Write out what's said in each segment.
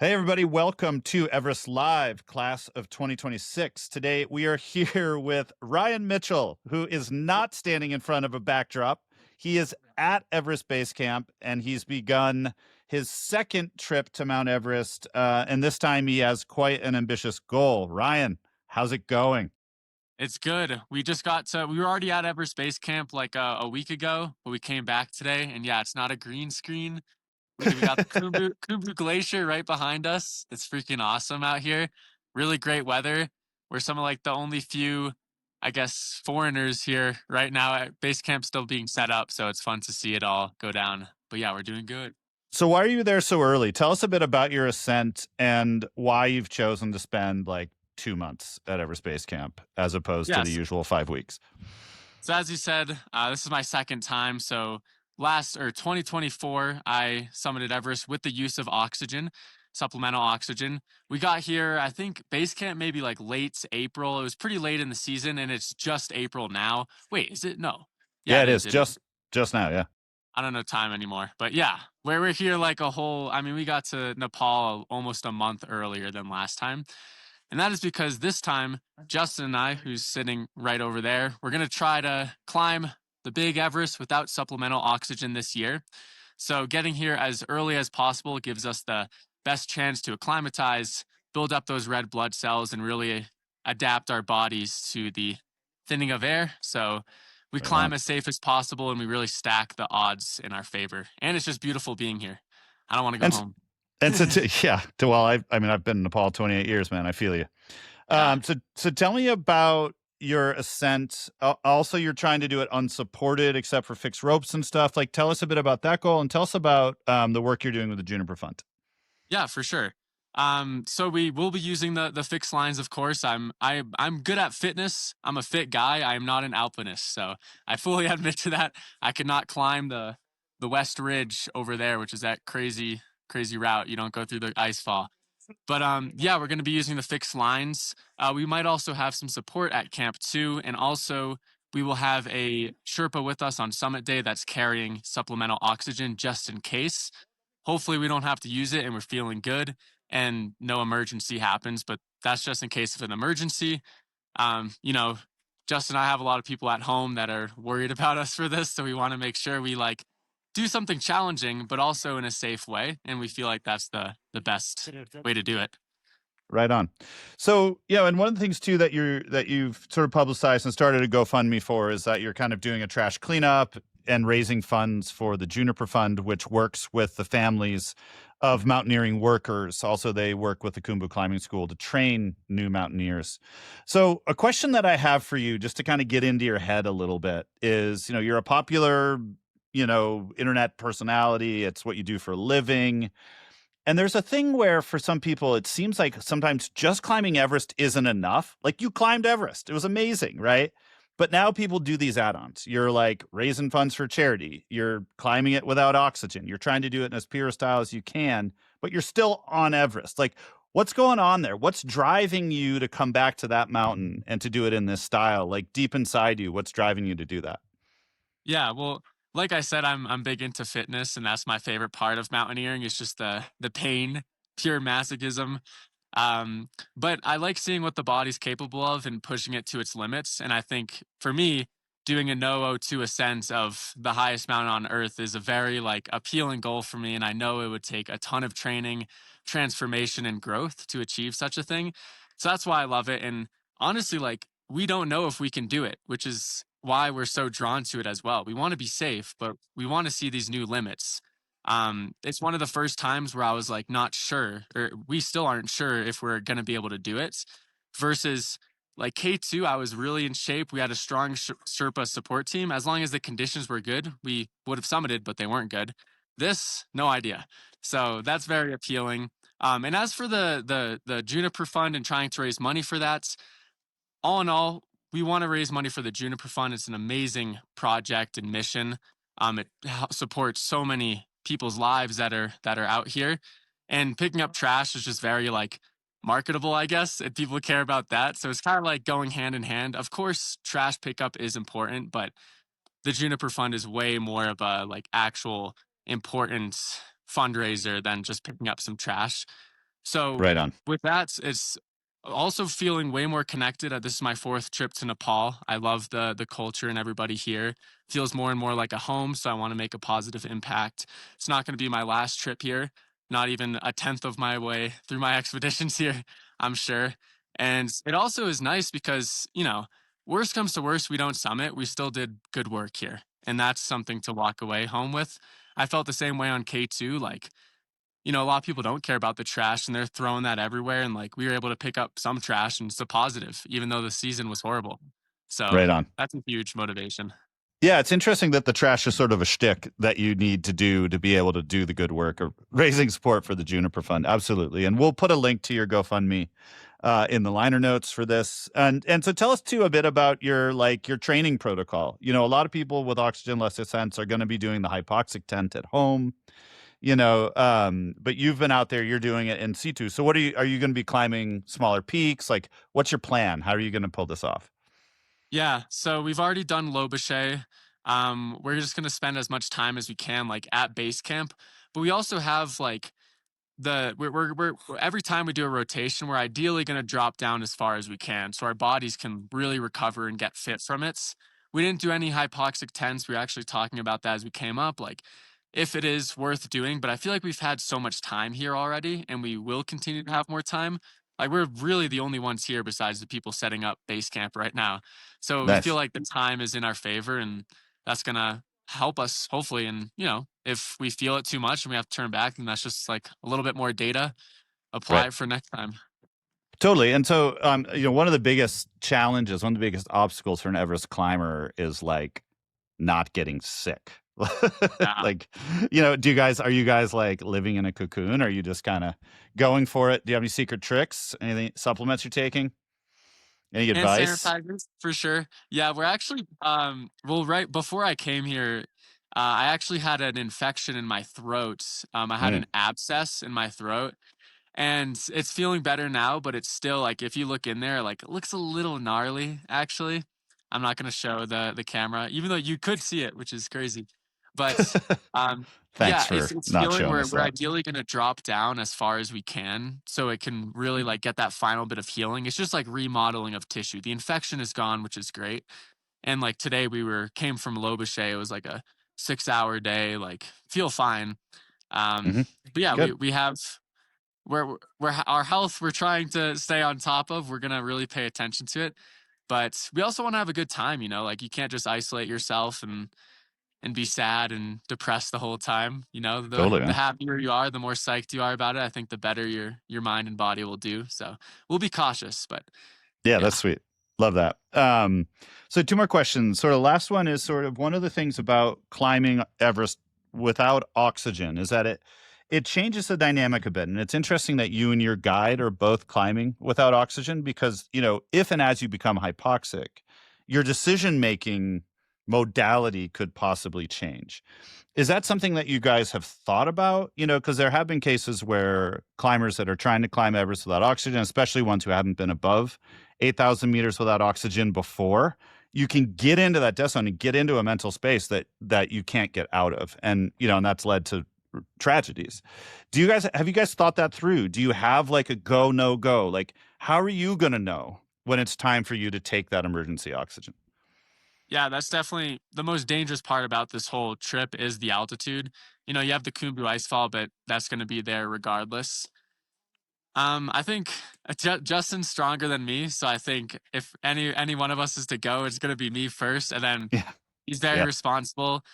Hey, everybody, welcome to Everest Live, class of 2026. Today, we are here with Ryan Mitchell, who is not standing in front of a backdrop. He is at Everest Base Camp, and he's begun his second trip to Mount Everest. And this time, he has quite an ambitious goal. Ryan, how's it going? It's good. We were already at Everest Base Camp like a week ago, but we came back today. And yeah, it's not a green screen. We got the Kumbu Glacier right behind us. It's freaking awesome out here. Really great weather. We're some of like the only few, I guess, foreigners here right now at base camp still being set up. So it's fun to see it all go down. But yeah, we're doing good. So, why are you there so early? Tell us a bit about your ascent and why you've chosen to spend like 2 months at Everest Base Camp as opposed to the Yes. usual 5 weeks. So as you said, this is my second time. So 2024, I summited Everest with the use of oxygen, supplemental oxygen. We got here, I think, base camp maybe like late April. It was pretty late in the season, and it's just April now. Wait, is it? No. Yeah, Yeah, it it is. is It is. just now. Yeah. I don't know time anymore, but yeah, where we're here like a whole. I mean, we got to Nepal almost a month earlier than last time. And that is because this time, Justin and I, who's sitting right over there, we're going to try to climb the big Everest without supplemental oxygen this year. So, getting here as early as possible gives us the best chance to acclimatize, build up those red blood cells, and really adapt our bodies to the thinning of air. So, we Right climb on. as safe as possible and we really stack the odds in our favor. And it's just beautiful being here. I don't want to go And home. and so yeah, well, I mean, I've been in Nepal 28 years, man. I feel you. Yeah. So tell me about your ascent. Also, you're trying to do it unsupported, except for fixed ropes and stuff. Like, tell us a bit about that goal, and tell us about the work you're doing with the Juniper Fund. Yeah, for sure. So we will be using the fixed lines, of course. I'm good at fitness. I'm a fit guy. I am not an alpinist, so I fully admit to that. I could not climb the West Ridge over there, which is that crazy route. You don't go through the ice fall. But yeah, we're going to be using the fixed lines. We might also have some support at camp too, and also we will have a Sherpa with us on summit day that's carrying supplemental oxygen just in case. Hopefully, we don't have to use it, and we're feeling good, and no emergency happens. But that's just in case of an emergency. You know, Justin and I have a lot of people at home that are worried about us for this, so we want to make sure we like do something challenging, but also in a safe way, and we feel like that's the best way to do it. Right on. So yeah, and one of the things too that you've sort of publicized and started a GoFundMe for is that you're kind of doing a trash cleanup and raising funds for the Juniper Fund, which works with the families of mountaineering workers. Also, they work with the Kumbu Climbing School to train new mountaineers. So, a question that I have for you, just to kind of get into your head a little bit, is you're a popular, internet personality. It's what you do for a living. And there's a thing where for some people, it seems like sometimes just climbing Everest isn't enough. Like you climbed Everest. It was amazing, right? But now people do these add-ons. You're like raising funds for charity. You're climbing it without oxygen. You're trying to do it in as pure style as you can, but you're still on Everest. Like what's going on there? What's driving you to come back to that mountain and to do it in this style? Like deep inside you, what's driving you to do that? Yeah, well, like I said, I'm big into fitness, and that's my favorite part of mountaineering. Is just the pain, pure masochism. But I like seeing what the body's capable of and pushing it to its limits. And I think for me, doing a no O2 ascent of the highest mountain on earth is a very like appealing goal for me. And I know it would take a ton of training, transformation, and growth to achieve such a thing. So that's why I love it. And honestly, like we don't know if we can do it, which is why we're so drawn to it as well. We want to be safe, but we want to see these new limits. It's one of the first times where I was like not sure, or we still aren't sure if we're going to be able to do it. Versus like K2, I was really in shape. We had a strong Sherpa support team. As long as the conditions were good, we would have summited, but they weren't good. This, no idea. So that's very appealing. And as for the Juniper Fund and trying to raise money for that, all in all, we want to raise money for the Juniper Fund. It's an amazing project and mission. It supports so many people's lives that are out here, and picking up trash is just very like marketable, I guess, and people care about that. So it's kind of like going hand in hand. Of course, trash pickup is important, but the Juniper Fund is way more of a like actual important fundraiser than just picking up some trash. So Right on. with that, it's also feeling way more connected. This is my fourth trip to Nepal. I love the culture and everybody here. Feels more and more like a home. So I want to make a positive impact. It's not going to be my last trip here. Not even a tenth of my way through my expeditions here, I'm sure. And it also is nice because, worst comes to worst, we don't summit. We still did good work here. And that's something to walk away home with. I felt the same way on K2. Like, a lot of people don't care about the trash and they're throwing that everywhere. And like we were able to pick up some trash and it's a positive, even though the season was horrible. So Right on. that's a huge motivation. Yeah, it's interesting that the trash is sort of a shtick that you need to do to be able to do the good work of raising support for the Juniper Fund. Absolutely. And we'll put a link to your GoFundMe in the liner notes for this. And so tell us too a bit about your training protocol. A lot of people with oxygen less ascents are going to be doing the hypoxic tent at home, but you've been out there, you're doing it in situ. So what are you going to be climbing smaller peaks? Like what's your plan? How are you going to pull this off? Yeah. So we've already done Lobuche. We're just going to spend as much time as we can, like at base camp. But we also have like we're every time we do a rotation, we're ideally going to drop down as far as we can so our bodies can really recover and get fit from it. We didn't do any hypoxic tents. We were actually talking about that as we came up, like if it is worth doing, but I feel like we've had so much time here already and we will continue to have more time. Like we're really the only ones here besides the people setting up base camp right now. So we feel Nice. like the time is in our favor and that's going to help us hopefully. And if we feel it too much and we have to turn back, then that's just like a little bit more data. Apply Right. it for next time. Totally. And so, one of the biggest challenges, one of the biggest obstacles for an Everest climber is like not getting sick. Yeah. Like, are you guys like living in a cocoon? Or are you just kind of going for it? Do you have any secret tricks? Anything supplements you're taking? Any Hand advice? sanitizers for sure. Yeah, we're actually well, right before I came here, I actually had an infection in my throat. I had Mm. an abscess in my throat and it's feeling better now, but it's still like if you look in there, like it looks a little gnarly actually. I'm not going to show the camera even though you could see it, which is crazy. But Thanks yeah, it's for it's not feeling showing where us we're that. ideally going to drop down as far as we can so it can really like get that final bit of healing. It's just like remodeling of tissue. The infection is gone, which is great. And like today came from Lobuche. It was like a 6-hour day, like feel fine. Um Hmm. but yeah, we Good. we have where our health we're trying to stay on top of. We're gonna really pay attention to it, but we also want to have a good time. Like you can't just isolate yourself and be sad and depressed the whole time. Totally, The man. happier you are, the more psyched you are about it. I think the better your mind and body will do. So we'll be cautious, but Yeah, yeah. that's sweet. Love that. So two more questions. Sort of last one is sort of one of the things about climbing Everest without oxygen is that it changes the dynamic a bit. And it's interesting that you and your guide are both climbing without oxygen because, if and as you become hypoxic, your decision making modality could possibly change. Is that something that you guys have thought about? Because there have been cases where climbers that are trying to climb Everest without oxygen, especially ones who haven't been above 8,000 meters without oxygen before, you can get into that death zone and get into a mental space that you can't get out of. And that's led to tragedies. Have you guys thought that through? Do you have like a go, no go? Like, how are you going to know when it's time for you to take that emergency oxygen? Yeah, that's definitely the most dangerous part about this whole trip is the altitude. You have the Khumbu icefall, but that's going to be there regardless. I think Justin's stronger than me, so I think if any one of us is to go, it's gonna be me first, and then Yeah. he's very Yeah. responsible.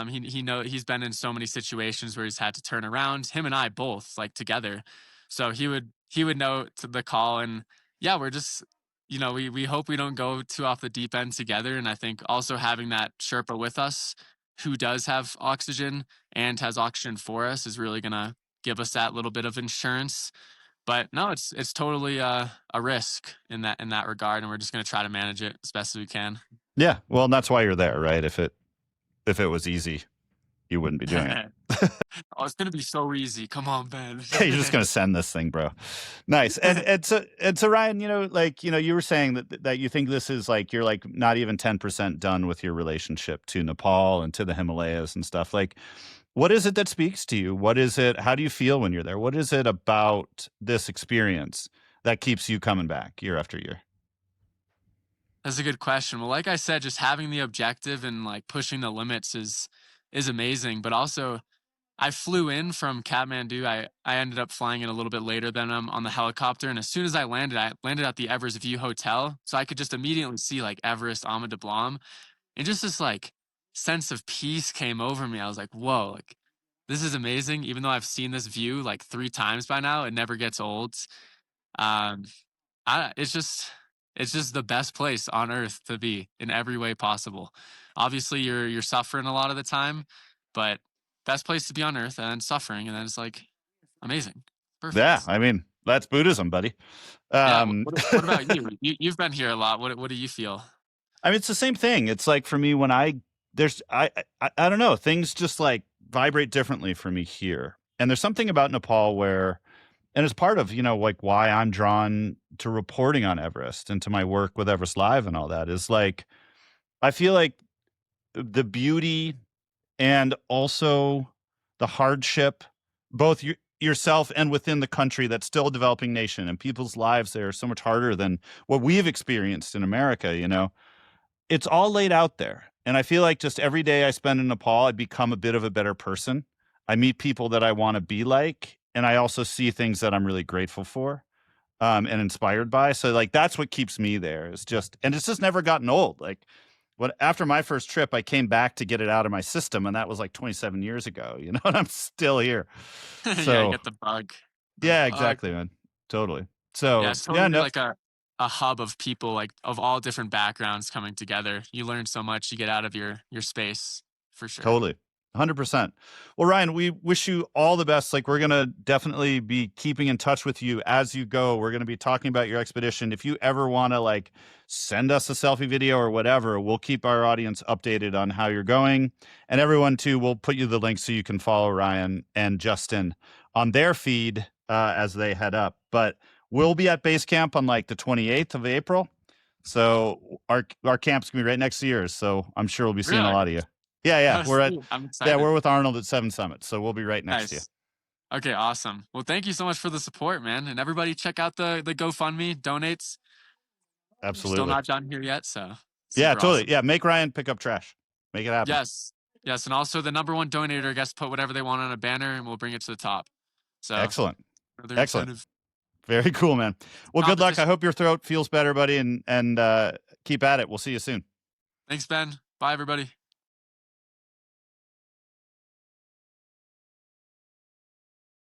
He's been in so many situations where he's had to turn around. Him and I both like together, so he would know to the call, and yeah, we're just we hope we don't go too off the deep end together, and I think also having that Sherpa with us who does have oxygen and has oxygen for us is really gonna give us that little bit of insurance. But no, it's totally a risk in that regard, and we're just gonna try to manage it as best as we can. Yeah. Well, and that's why you're there, right? If it was easy, you wouldn't be doing it. Oh, it's gonna be so easy. Come on, Ben. You're just gonna send this thing, bro. Nice. And so Ryan, you were saying that you think this is like you're like not even 10% done with your relationship to Nepal and to the Himalayas and stuff. Like, what is it that speaks to you? What is it? How do you feel when you're there? What is it about this experience that keeps you coming back year after year? That's a good question. Well, like I said, just having the objective and like pushing the limits is amazing. But also, I flew in from Kathmandu. I ended up flying in a little bit later than on the helicopter, and as soon as I landed at the Everest View Hotel, so I could just immediately see like Everest, Ama de Blanc, and just this like sense of peace came over me. I was like, whoa, like this is amazing. Even though I've seen this view like 3 times by now, it never gets old. Um, it's just the best place on earth to be in every way possible. Obviously, you're suffering a lot of the time, but best place to be on earth and suffering, and then it's like amazing, Yeah, perfect. I mean, that's Buddhism, buddy. Yeah. Um, What about you? You've been here a lot. What do you feel? I mean, it's the same thing. It's like for me when there's I don't know, things just like vibrate differently for me here. And there's something about Nepal where, and it's part of, like why I'm drawn to reporting on Everest and to my work with Everest Live and all that is like I feel like the beauty and also the hardship, both yourself and within the country that's still a developing nation, and people's lives there are so much harder than what we've experienced in America. It's all laid out there. And I feel like just every day I spend in Nepal, I become a bit of a better person. I meet people that I want to be like, and I also see things that I'm really grateful for, and inspired by. So like that's what keeps me there. And it's just never gotten old. Like after my first trip, I came back to get it out of my system, and that was like 27 years ago. And I'm still here. Yeah, you So get the bug. The yeah, bug. exactly, man. Totally. Yeah, So it's yeah, totally no, like a hub of people like of all different backgrounds coming together. You learn so much. You get out of your space for sure. totally. 100%. Well, Ryan, we wish you all the best. Like, we're going to definitely be keeping in touch with you as you go. We're going to be talking about your expedition. If you ever want to, like, send us a selfie video or whatever, we'll keep our audience updated on how you're going. And everyone, too, we'll put you the link so you can follow Ryan and Justin on their feed as they head up. But we'll be at base camp on, like, the 28th of April. So our camp's going to be right next to yours. So I'm sure we'll be seeing a Really? lot of you. Yeah, yeah. Oh, sweet. I'm excited. We're with Arnold at Seven Summit, so we'll be right next to you. Nice. Okay, awesome. Well, thank you so much for the support, man. And everybody check out the GoFundMe donates. We're still Absolutely. not done here yet, so Yeah, super totally. awesome. Yeah, make Ryan pick up trash. Make it happen. Yes. Yes, and also the number one donator gets to put whatever they want on a banner and we'll bring it to the top. So Excellent. further Excellent. incentive. Very cool, man. Well, good luck. I Competition. hope your throat feels better, buddy, and keep at it. We'll see you soon. Thanks, Ben. Bye everybody.